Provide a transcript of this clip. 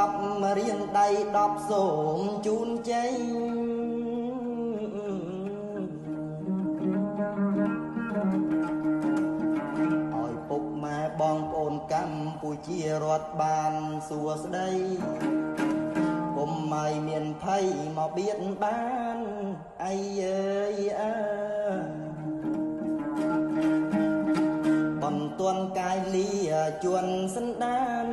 ប់រៀនដៃ10សូមជូនជ័យឲ្យពុកម៉ែបងប្អូនកម្ពុជារដ្ឋបានសួស្ដីពុំមិនមានភ័យមកបៀតបានអីអើយអើបន្ទាន់កាយលាជួនសន្តាន